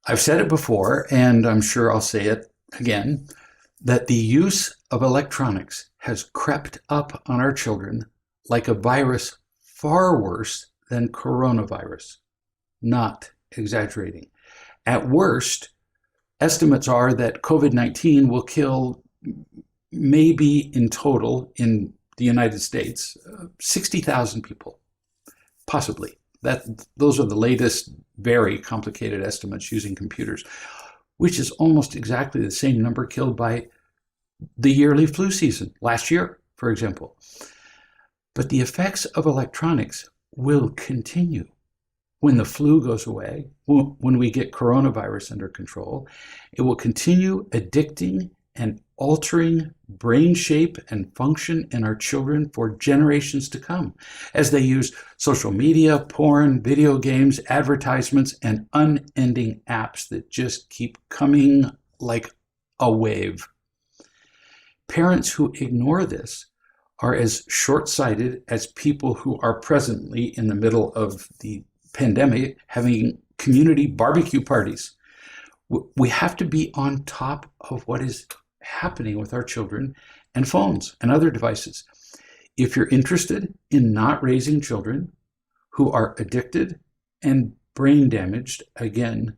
I've said it before, and I'm sure I'll say it again, that the use of electronics has crept up on our children like a virus far worse than coronavirus. Not exaggerating. At worst, estimates are that COVID-19 will kill, maybe in total in the United States, 60,000 people, possibly. Those are the latest, very complicated estimates using computers, which is almost exactly the same number killed by the yearly flu season last year, for example. But the effects of electronics will continue. When the flu goes away, when we get coronavirus under control, it will continue addicting and altering brain shape and function in our children for generations to come, as they use social media, porn, video games, advertisements, and unending apps that just keep coming like a wave. Parents who ignore this are as short-sighted as people who are presently in the middle of the pandemic having community barbecue parties. We have to be on top of what is happening with our children and phones and other devices. If you're interested in not raising children who are addicted and brain damaged, again,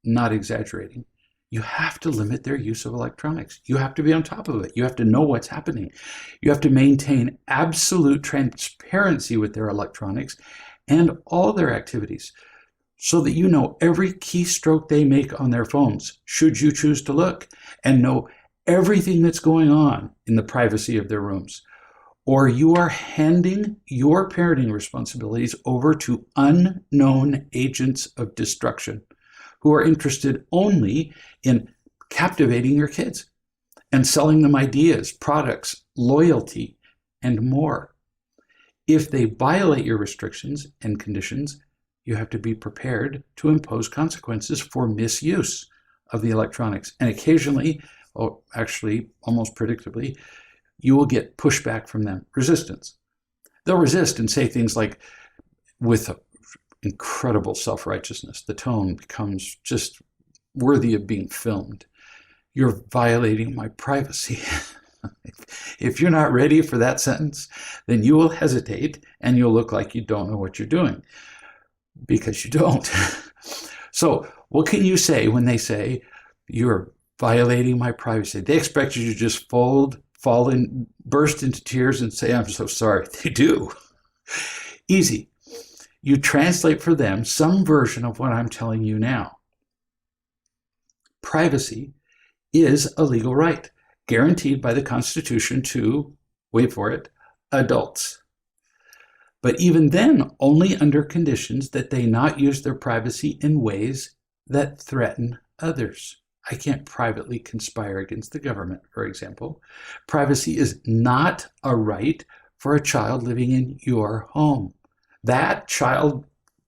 not exaggerating, you have to limit their use of electronics. You have to be on top of it. You have to know what's happening. You have to maintain absolute transparency with their electronics and all their activities so that you know every keystroke they make on their phones, should you choose to look, and know everything that's going on in the privacy of their rooms. Or you are handing your parenting responsibilities over to unknown agents of destruction who are interested only in captivating your kids and selling them ideas, products, loyalty, and more. If they violate your restrictions and conditions, you have to be prepared to impose consequences for misuse of the electronics. And occasionally, actually almost predictably, you will get pushback from them, resistance. They'll resist and say things like, with incredible self-righteousness, the tone becomes just worthy of being filmed. You're violating my privacy. If you're not ready for that sentence, then you will hesitate and you'll look like you don't know what you're doing, because you don't. So what can you say when they say you're violating my privacy? They expect you to just fall in, burst into tears and say, I'm so sorry. They do. Easy. You translate for them some version of what I'm telling you now. Privacy is a legal right guaranteed by the Constitution to, wait for it, adults. But even then, only under conditions that they not use their privacy in ways that threaten others. I can't privately conspire against the government, for example. Privacy is not a right for a child living in your home. That child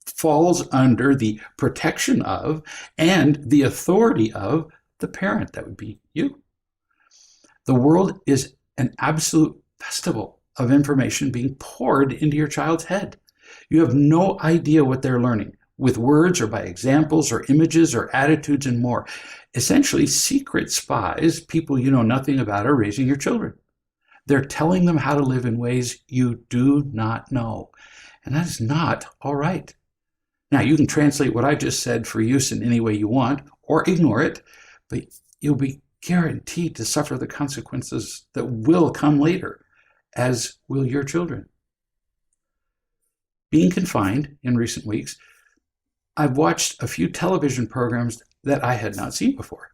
falls under the protection of and the authority of the parent. That would be you. The world is an absolute festival of information being poured into your child's head. You have no idea what they're learning, with words or by examples or images or attitudes and more. Essentially, secret spies, people you know nothing about, are raising your children. They're telling them how to live in ways you do not know. And that is not all right. Now, you can translate what I just said for use in any way you want, or ignore it, but you'll be guaranteed to suffer the consequences that will come later, as will your children. Being confined in recent weeks, I've watched a few television programs that I had not seen before.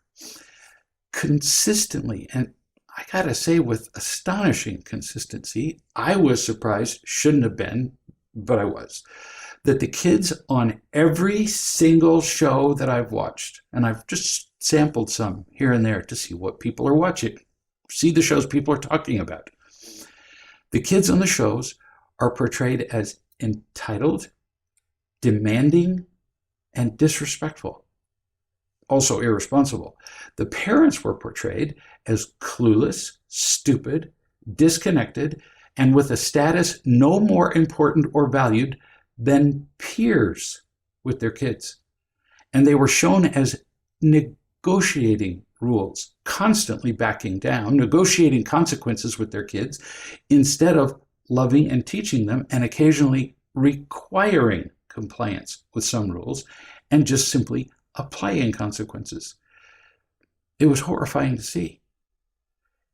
Consistently, and I gotta say with astonishing consistency, I was surprised, shouldn't have been, but I was, that the kids on every single show that I've watched, and I've just sampled some here and there to see what people are watching, see the shows people are talking about. The kids on the shows are portrayed as entitled, demanding, and disrespectful, also irresponsible. The parents were portrayed as clueless, stupid, disconnected, and with a status no more important or valued than peers with their kids. And they were shown as negotiating rules, constantly backing down, negotiating consequences with their kids instead of loving and teaching them, and occasionally requiring compliance with some rules and just simply applying consequences. It was horrifying to see.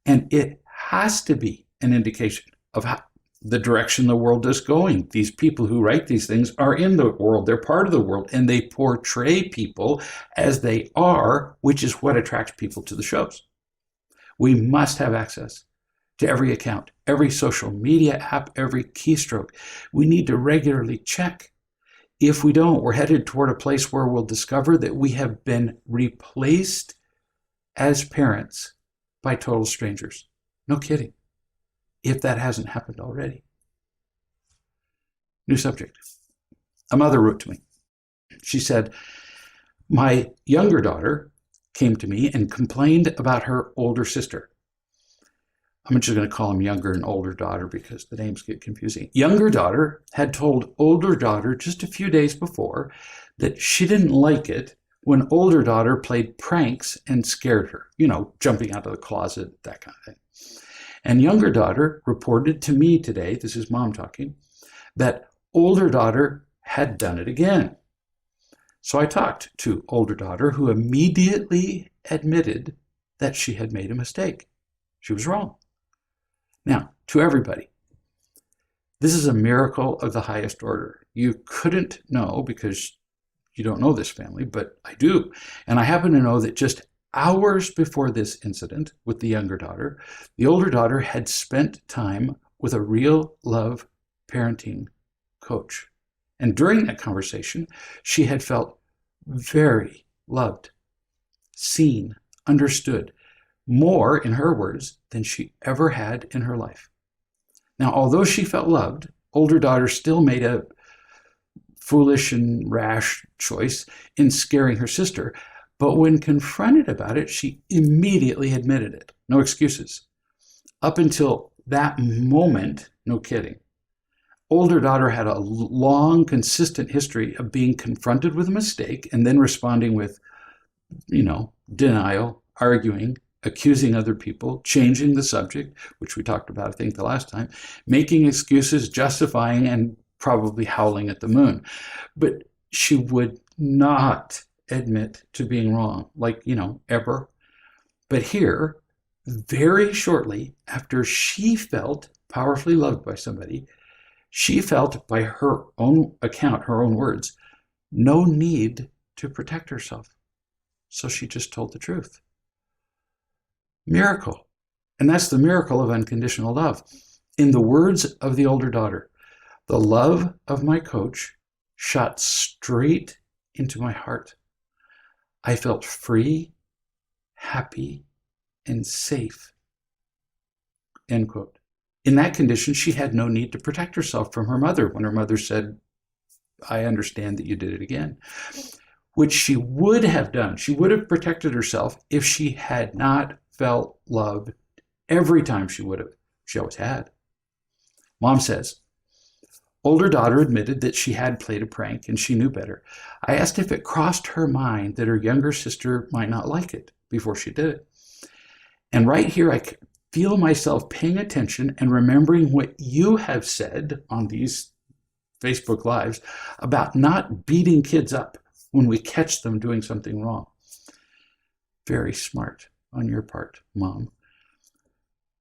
And it has to be an indication of how the direction the world is going. These people who write these things are in the world, they're part of the world, and they portray people as they are, which is what attracts people to the shows. We must have access to every account, every social media app, every keystroke. We need to regularly check. If we don't, we're headed toward a place where we'll discover that we have been replaced as parents by total strangers. No kidding. If that hasn't happened already. New subject. A mother wrote to me. She said, my younger daughter came to me and complained about her older sister. I'm just going to call him younger and older daughter because the names get confusing. Younger daughter had told older daughter just a few days before that she didn't like it when older daughter played pranks and scared her, jumping out of the closet, that kind of thing. And younger daughter reported to me today, this is mom talking, that older daughter had done it again. So I talked to older daughter, who immediately admitted that she had made a mistake. She was wrong. Now, to everybody, this is a miracle of the highest order. You couldn't know because you don't know this family, but I do. And I happen to know that just hours before this incident with the younger daughter, the older daughter had spent time with a real love parenting coach. And during that conversation, she had felt very loved, seen, understood, more, in her words, than she ever had in her life. Now, although she felt loved, older daughter still made a foolish and rash choice in scaring her sister. But when confronted about it, she immediately admitted it. No excuses. Up until that moment, no kidding, older daughter had a long, consistent history of being confronted with a mistake and then responding with, denial, arguing, accusing other people, changing the subject, which we talked about, I think, the last time, making excuses, justifying, and probably howling at the moon. But she would not admit to being wrong, ever. But here, very shortly after she felt powerfully loved by somebody, she felt, by her own account, her own words, no need to protect herself. So she just told the truth. Miracle. And that's the miracle of unconditional love. In the words of the older daughter, the love of my coach shot straight into my heart. I felt free, happy, and safe. End quote. In that condition, she had no need to protect herself from her mother when her mother said, I understand that you did it again. Which she would have done. She would have protected herself if she had not felt loved every time she would have. She always had. Mom says, older daughter admitted that she had played a prank and she knew better. I asked if it crossed her mind that her younger sister might not like it before she did it. And right here, I feel myself paying attention and remembering what you have said on these Facebook Lives about not beating kids up when we catch them doing something wrong. Very smart on your part, Mom.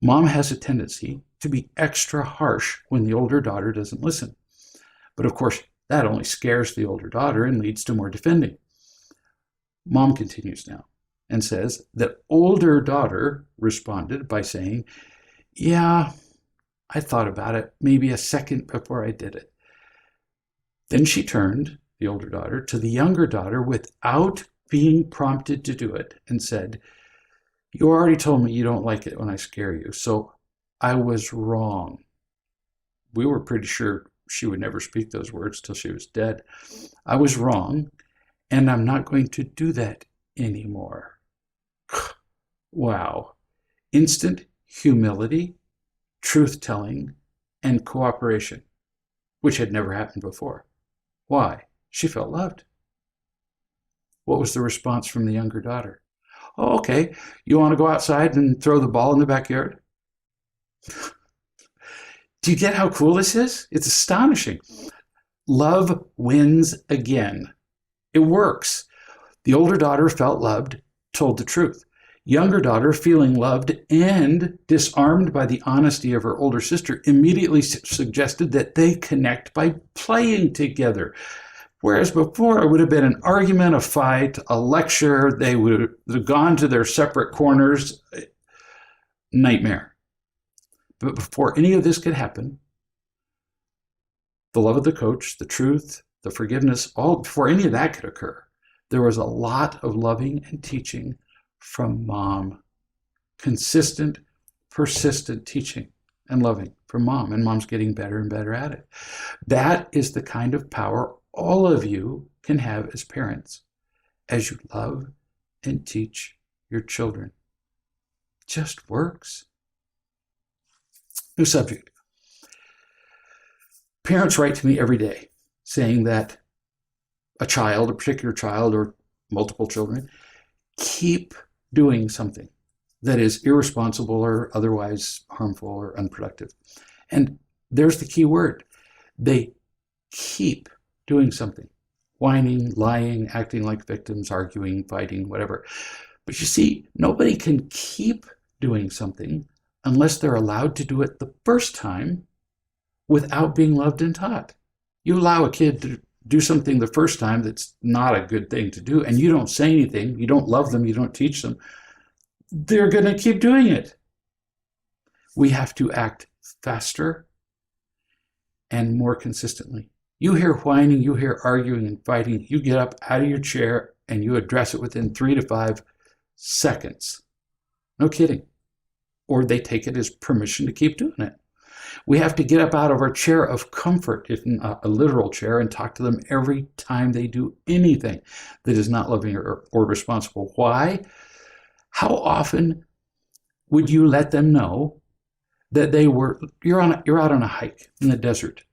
Mom has a tendency to be extra harsh when the older daughter doesn't listen. But of course, that only scares the older daughter and leads to more defending. Mom continues now and says that older daughter responded by saying, yeah, I thought about it maybe a second before I did it. Then she turned, the older daughter, to the younger daughter without being prompted to do it and said, you already told me you don't like it when I scare you, so I was wrong. We were pretty sure she would never speak those words till she was dead. I was wrong, and I'm not going to do that anymore. Wow. Instant humility, truth-telling, and cooperation, which had never happened before. Why? She felt loved. What was the response from the younger daughter? Oh, okay. You want to go outside and throw the ball in the backyard? Do you get how cool this is? It's astonishing. Love wins again. It works. The older daughter felt loved, told the truth. Younger daughter, feeling loved and disarmed by the honesty of her older sister, immediately suggested that they connect by playing together. Whereas before it would have been an argument, a fight, a lecture, they would have gone to their separate corners. Nightmare. But before any of this could happen, the love of the coach, the truth, the forgiveness, all before any of that could occur, there was a lot of loving and teaching from mom. Consistent, persistent teaching and loving from mom. And mom's getting better and better at it. That is the kind of power all of you can have as parents as you love and teach your children. It just works. New subject. Parents write to me every day saying that a child, a particular child or multiple children, keep doing something that is irresponsible or otherwise harmful or unproductive. And there's the key word. They keep doing something. Whining, lying, acting like victims, arguing, fighting, whatever. But you see, nobody can keep doing something unless they're allowed to do it the first time without being loved and taught. You allow a kid to do something the first time that's not a good thing to do, and you don't say anything, you don't love them, you don't teach them, they're going to keep doing it. We have to act faster and more consistently. You hear whining, you hear arguing and fighting, you get up out of your chair and you address it within 3 to 5 seconds. No kidding. Or they take it as permission to keep doing it. We have to get up out of our chair of comfort, if not a literal chair, and talk to them every time they do anything that is not loving or responsible. Why? How often would you let them know that you're out on a hike in the desert?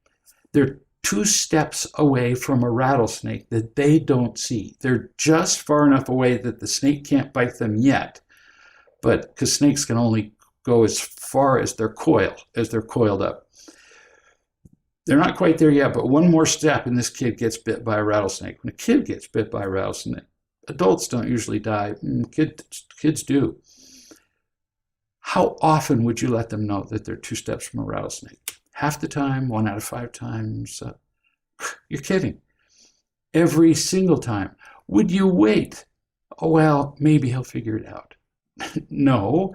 They're 2 steps away from a rattlesnake that they don't see. They're just far enough away that the snake can't bite them yet, but because snakes can only go as far as they're coiled up. They're not quite there yet, but one more step and this kid gets bit by a rattlesnake. When a kid gets bit by a rattlesnake, adults don't usually die. Kids do. How often would you let them know that they're 2 steps from a rattlesnake? Half the time, 1 out of 5 times. You're kidding. Every single time. Would you wait? Oh, well, maybe he'll figure it out. No,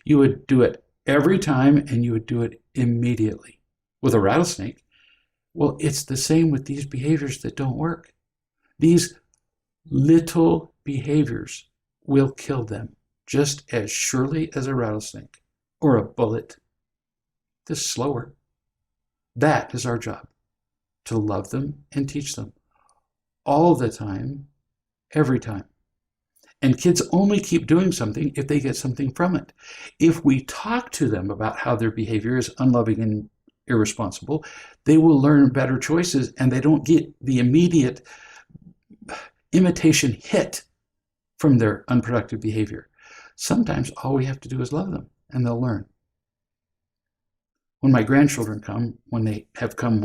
you would do it every time and you would do it immediately. With a rattlesnake, well, it's the same with these behaviors that don't work. These little behaviors will kill them just as surely as a rattlesnake or a bullet. Just slower. That is our job, to love them and teach them all the time, every time. And kids only keep doing something if they get something from it. If we talk to them about how their behavior is unloving and irresponsible, they will learn better choices and they don't get the immediate imitation hit from their unproductive behavior. Sometimes all we have to do is love them and they'll learn. When my grandchildren come, when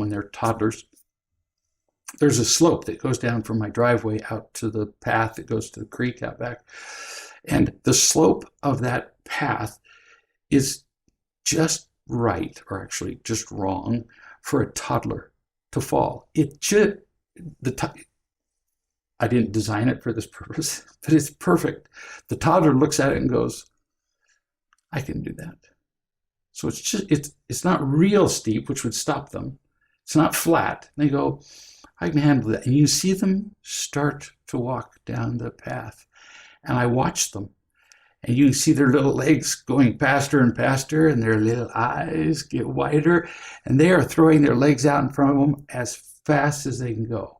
they're toddlers, there's a slope that goes down from my driveway out to the path that goes to the creek out back. And the slope of that path is just right, or actually just wrong, for a toddler to fall. I didn't design it for this purpose, but it's perfect. The toddler looks at it and goes, I can do that. So it's not real steep, which would stop them. It's not flat. And they go, I can handle that. And you see them start to walk down the path. And I watch them. And you see their little legs going faster and faster, and their little eyes get wider. And they are throwing their legs out in front of them as fast as they can go.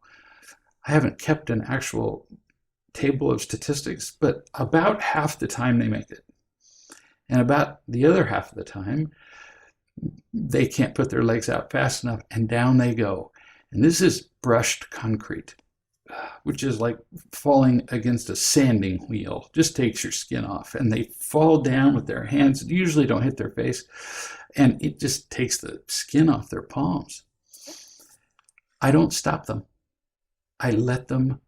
I haven't kept an actual table of statistics, but about half the time they make it. And about the other half of the time, they can't put their legs out fast enough, and down they go. And this is brushed concrete. which is like falling against a sanding wheel, just takes your skin off. And they fall down with their hands, usually don't hit their face, and it just takes the skin off their palms. I don't stop them. I let them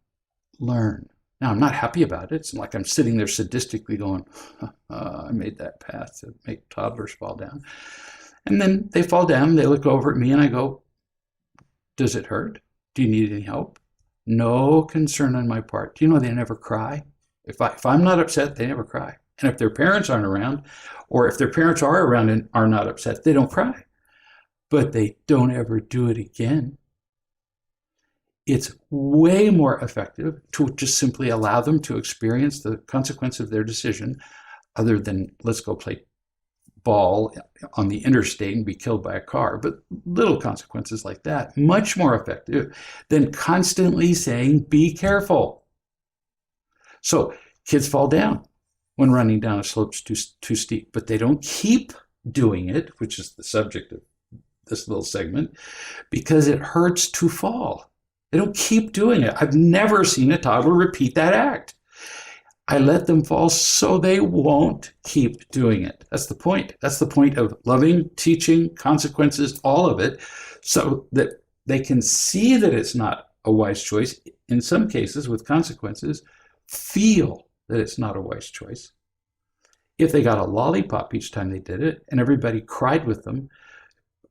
learn. Now, I'm not happy about it. It's like I'm sitting there sadistically going, I made that path to make toddlers fall down. And then they fall down, they look over at me, and I go, does it hurt? Do you need any help? No concern on my part. Do you know they never cry? If I'm not upset, they never cry. And if their parents aren't around, or if their parents are around and are not upset, they don't cry. But they don't ever do it again. It's way more effective to just simply allow them to experience the consequence of their decision, other than let's go play ball on the interstate and be killed by a car. But little consequences like that, much more effective than constantly saying, be careful. So kids fall down when running down a slope's too steep, but they don't keep doing it, which is the subject of this little segment, because it hurts to fall. They don't keep doing it. I've never seen a toddler repeat that act. I let them fall so they won't keep doing it. That's the point. That's the point of loving, teaching, consequences, all of it, so that they can see that it's not a wise choice. In some cases, with consequences, feel that it's not a wise choice. If they got a lollipop each time they did it and everybody cried with them,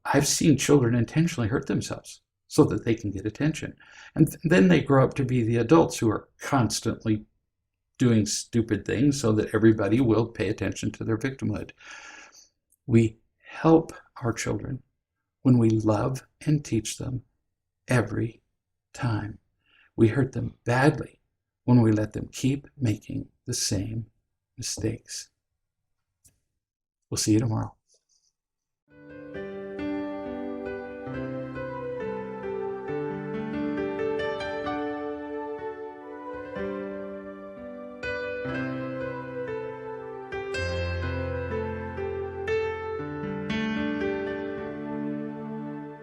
I've seen children intentionally hurt themselves so that they can get attention. And then they grow up to be the adults who are constantly doing stupid things so that everybody will pay attention to their victimhood. We help our children when we love and teach them every time. We hurt them badly when we let them keep making the same mistakes. We'll see you tomorrow.